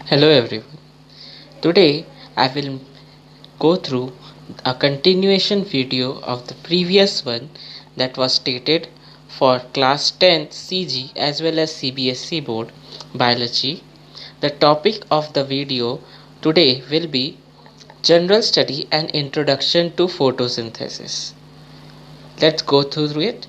Hello everyone. Today I will go through a continuation video of the previous one that was stated for class 10th CG as well as CBSE board biology. The topic of the video today will be general study and introduction to photosynthesis. Let's go through it.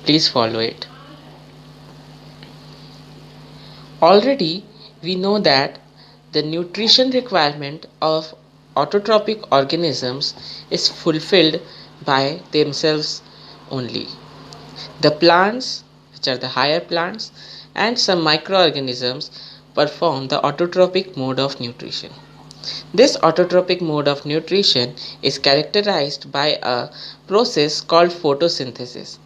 Please follow it. Already we know that the nutrition requirement of autotrophic organisms is fulfilled by themselves only. The plants, which are the higher plants, and some microorganisms perform the autotrophic mode of nutrition. This autotrophic mode of nutrition is characterized by a process called photosynthesis,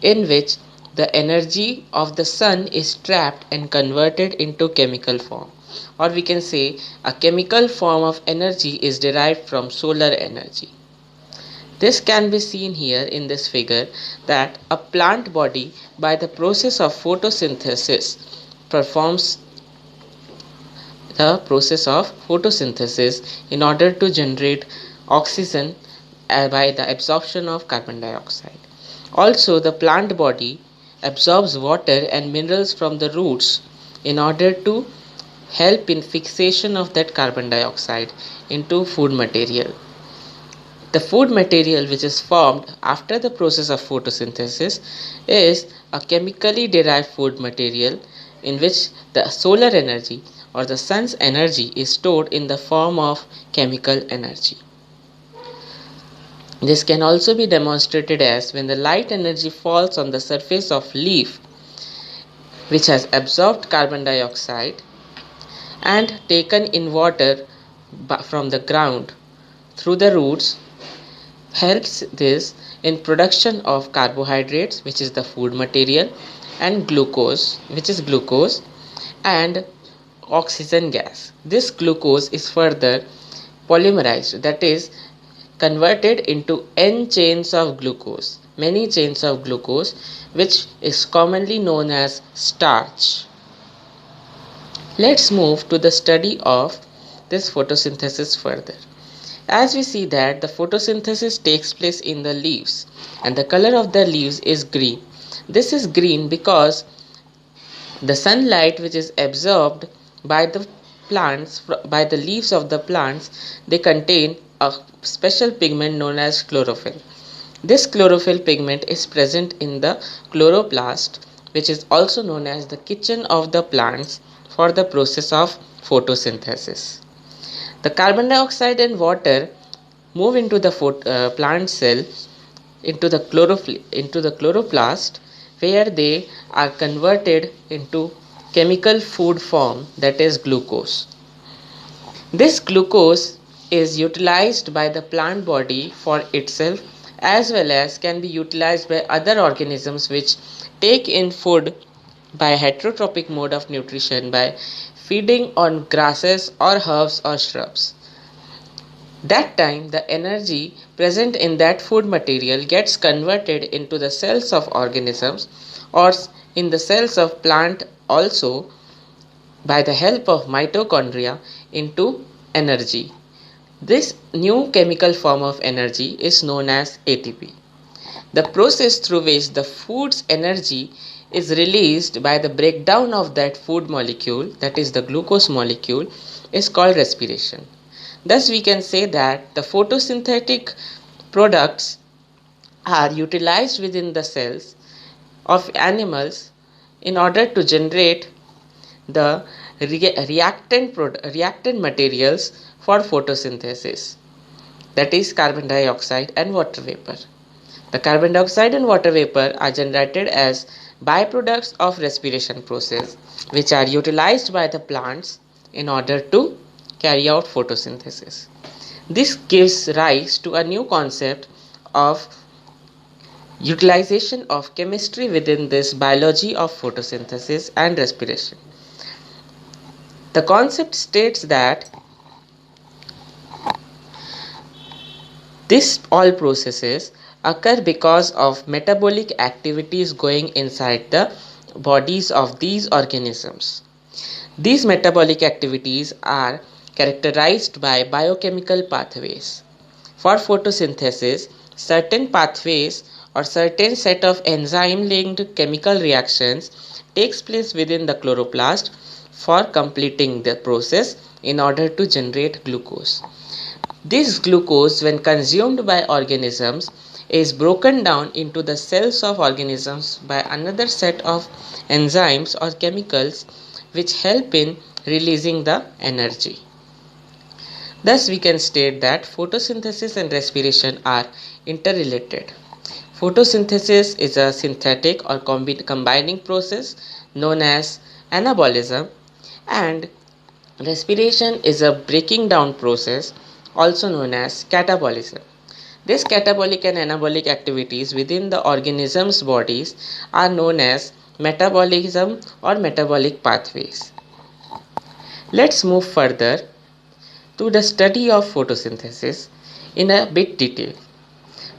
in which the energy of the sun is trapped and converted into chemical form, or we can say a chemical form of energy is derived from solar energy. This can be seen here in this figure that a plant body by the process of photosynthesis performs the process of photosynthesis in order to generate oxygen by the absorption of carbon dioxide. Also, the plant body absorbs water and minerals from the roots in order to help in fixation of that carbon dioxide into food material. The food material which is formed after the process of photosynthesis is a chemically derived food material in which the solar energy or the sun's energy is stored in the form of chemical energy. This can also be demonstrated as when the light energy falls on the surface of leaf which has absorbed carbon dioxide and taken in water from the ground through the roots, helps this in production of carbohydrates, which is the food material, and glucose, which is glucose, and oxygen gas. This glucose is further polymerized, that is converted into n chains of glucose, many chains of glucose, which is commonly known as starch. Let's move to the study of this photosynthesis further. As we see that the photosynthesis takes place in the leaves and the color of the leaves is green. This is green because the sunlight which is absorbed by the plants, by the leaves of the plants, they contain a special pigment known as chlorophyll. This chlorophyll pigment is present in the chloroplast, which is also known as the kitchen of the plants for the process of photosynthesis. The carbon dioxide and water move into the plant cell into the chloroplast, where they are converted into chemical food form, that is glucose. This glucose is utilized by the plant body for itself as well as can be utilized by other organisms which take in food by heterotrophic mode of nutrition by feeding on grasses or herbs or shrubs. That time the energy present in that food material gets converted into the cells of organisms or in the cells of plant also by the help of mitochondria into energy. This new chemical form of energy is known as ATP. The process through which the food's energy is released by the breakdown of that food molecule, that is the glucose molecule, is called respiration. Thus we can say that the photosynthetic products are utilized within the cells of animals in order to generate the reactant materials for photosynthesis, that is carbon dioxide and water vapor. The carbon dioxide and water vapor are generated as byproducts of respiration process, which are utilized by the plants in order to carry out photosynthesis. This gives rise to a new concept of utilization of chemistry within this biology of photosynthesis and respiration. The concept states that these all processes occur because of metabolic activities going inside the bodies of these organisms. These metabolic activities are characterized by biochemical pathways. For photosynthesis, certain pathways or certain set of enzyme-linked chemical reactions takes place within the chloroplast for completing the process in order to generate glucose. This glucose, when consumed by organisms, is broken down into the cells of organisms by another set of enzymes or chemicals which help in releasing the energy. Thus, we can state that photosynthesis and respiration are interrelated. Photosynthesis is a synthetic or combining process known as anabolism, and respiration is a breaking down process also known as catabolism. These catabolic and anabolic activities within the organism's bodies are known as metabolism or metabolic pathways. Let's move further to the study of photosynthesis in a bit detail.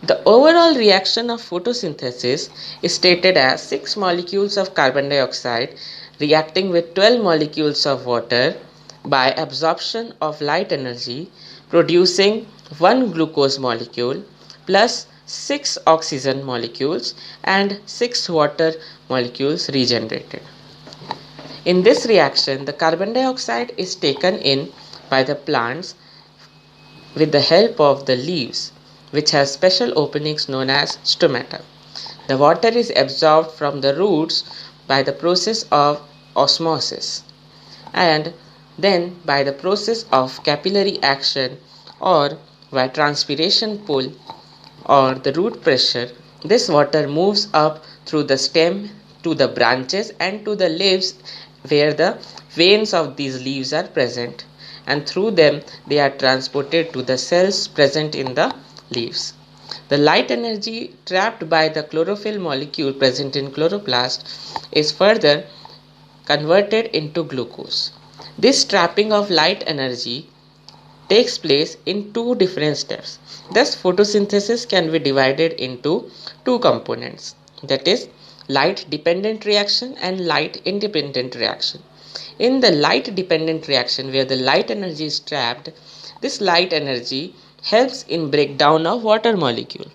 The overall reaction of photosynthesis is stated as 6 molecules of carbon dioxide reacting with 12 molecules of water by absorption of light energy, producing 1 glucose molecule plus 6 oxygen molecules and 6 water molecules regenerated. In this reaction, the carbon dioxide is taken in by the plants with the help of the leaves, which has special openings known as stomata. The water is absorbed from the roots by the process of osmosis, and then by the process of capillary action or by transpiration pull or the root pressure. This water moves up through the stem to the branches and to the leaves where the veins of these leaves are present, and through them they are transported to the cells present in the leaves. The light energy trapped by the chlorophyll molecule present in chloroplast is further converted into glucose. This trapping of light energy takes place in two different steps. Thus, photosynthesis can be divided into two components, that is, light dependent reaction and light independent reaction. In the light dependent reaction, where the light energy is trapped, this light energy helps in breakdown of water molecule,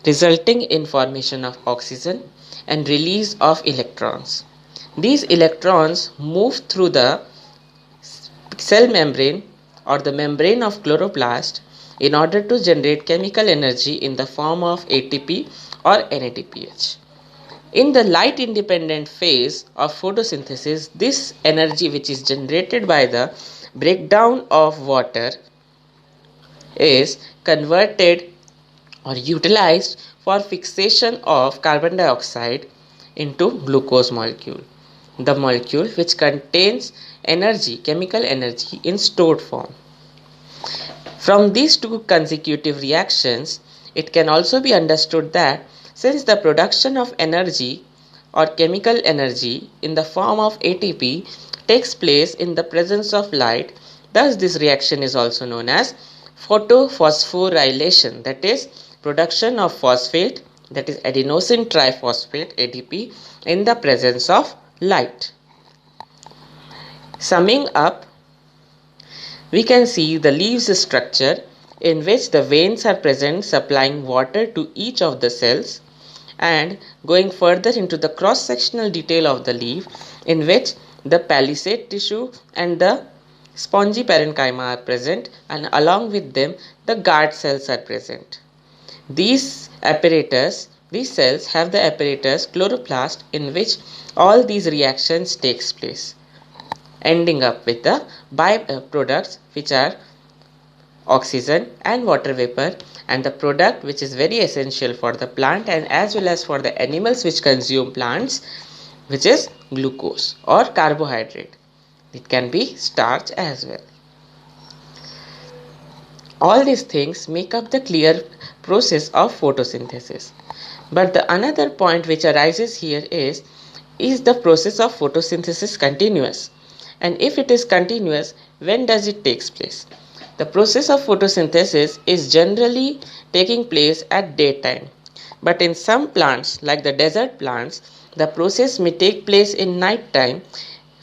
resulting in formation of oxygen and release of electrons. These electrons move through the cell membrane or the membrane of chloroplast in order to generate chemical energy in the form of ATP or NADPH. In the light independent phase of photosynthesis, this energy which is generated by the breakdown of water is converted or utilized for fixation of carbon dioxide into glucose molecule, the molecule which contains energy, chemical energy in stored form. From these two consecutive reactions, it can also be understood that since the production of energy or chemical energy in the form of ATP takes place in the presence of light, thus this reaction is also known as photophosphorylation, that is, production of phosphate, that is adenosine triphosphate ADP, in the presence of light. Summing up, we can see the leaves structure in which the veins are present supplying water to each of the cells, and going further into the cross-sectional detail of the leaf in which the palisade tissue and the spongy parenchyma are present, and along with them the guard cells are present. These cells have the apparatus chloroplast in which all these reactions takes place, ending up with the byproducts which are oxygen and water vapor, and the product which is very essential for the plant and as well as for the animals which consume plants, which is glucose or carbohydrate. It can be starch as well. All these things make up the clear process of photosynthesis. But the another point which arises here is the process of photosynthesis continuous? And if it is continuous, when does it takes place? The process of photosynthesis is generally taking place at daytime. But in some plants, like the desert plants, the process may take place in night time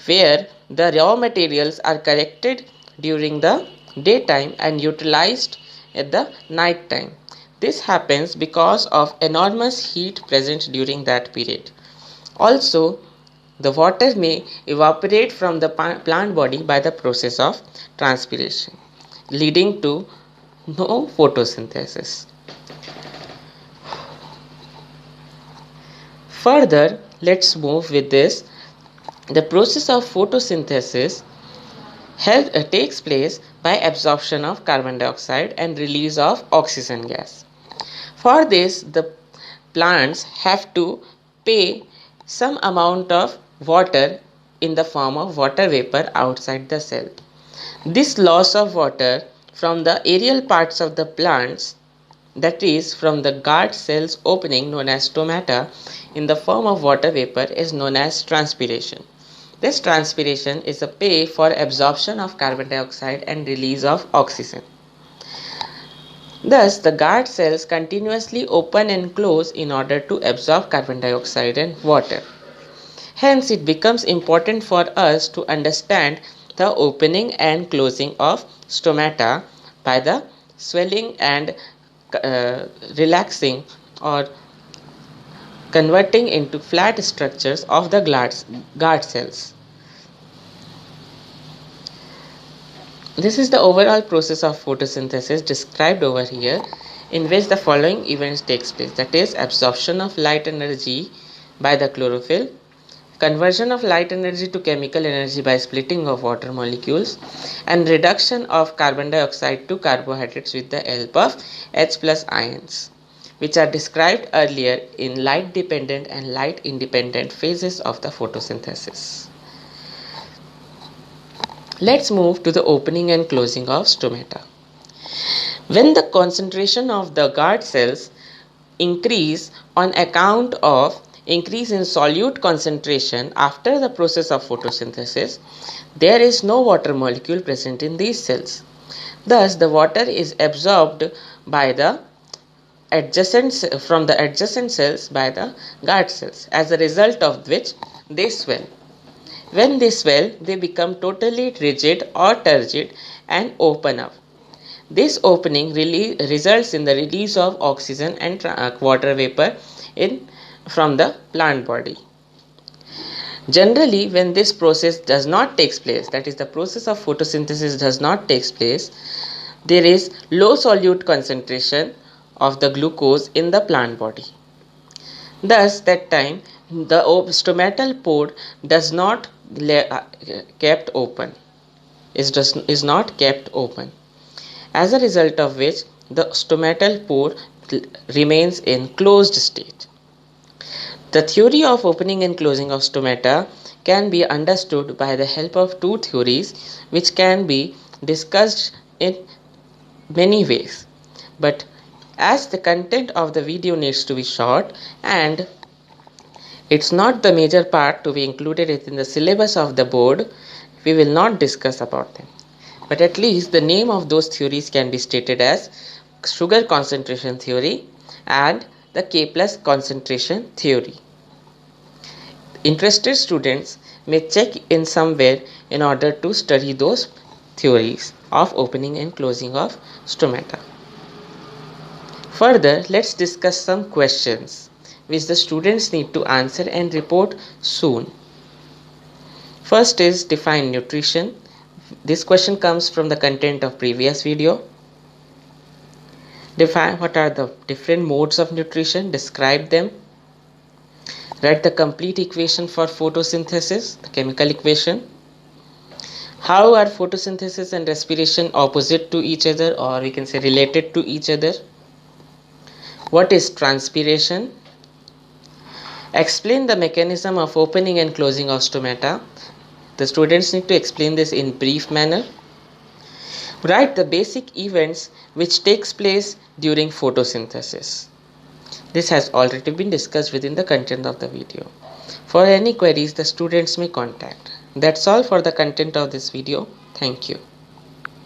where the raw materials are collected during the daytime and utilized at the night time. This happens because of enormous heat present during that period. Also, the water may evaporate from the plant body by the process of transpiration, leading to no photosynthesis. Further, let's move with this. The process of photosynthesis takes place by absorption of carbon dioxide and release of oxygen gas. For this, the plants have to pay some amount of water in the form of water vapor outside the cell. This loss of water from the aerial parts of the plants, that is from the guard cells opening known as stomata, in the form of water vapor is known as transpiration. This transpiration is a pay for absorption of carbon dioxide and release of oxygen. Thus, the guard cells continuously open and close in order to absorb carbon dioxide and water. Hence, it becomes important for us to understand the opening and closing of stomata by the swelling and relaxing or converting into flat structures of the guard cells. This is the overall process of photosynthesis described over here, in which the following events takes place, that is absorption of light energy by the chlorophyll, conversion of light energy to chemical energy by splitting of water molecules, and reduction of carbon dioxide to carbohydrates with the help of H plus ions, which are described earlier in light dependent and light independent phases of the photosynthesis. Let's move to the opening and closing of stomata. When the concentration of the guard cells increase on account of increase in solute concentration after the process of photosynthesis, there is no water molecule present in these cells. Thus, the water is absorbed by the from the adjacent cells by the guard cells, as a result of which they swell. When they swell, they become totally rigid or turgid and open up. This opening results in the release of oxygen and water vapor from the plant body. Generally, when this process does not take place, that is the process of photosynthesis does not take place, there is low solute concentration of the glucose in the plant body. Thus, that time the stomatal pore does not kept open. Is not kept open. As a result of which the stomatal pore remains in closed state. The theory of opening and closing of stomata can be understood by the help of two theories, which can be discussed in many ways. But as the content of the video needs to be short and it's not the major part to be included in the syllabus of the board, we will not discuss about them. But at least the name of those theories can be stated as sugar concentration theory and the K plus concentration theory. Interested students may check in somewhere in order to study those theories of opening and closing of stomata. Further, let's discuss some questions which the students need to answer and report soon. First is define nutrition. This question comes from the content of previous video. Define what are the different modes of nutrition, describe them. Write the complete equation for photosynthesis, the chemical equation. How are photosynthesis and respiration opposite to each other, or we can say related to each other? What is transpiration? Explain the mechanism of opening and closing of stomata. The students need to explain this in brief manner. Write the basic events which takes place during photosynthesis. This has already been discussed within the content of the video. For any queries, the students may contact. That's all for the content of this video. Thank you.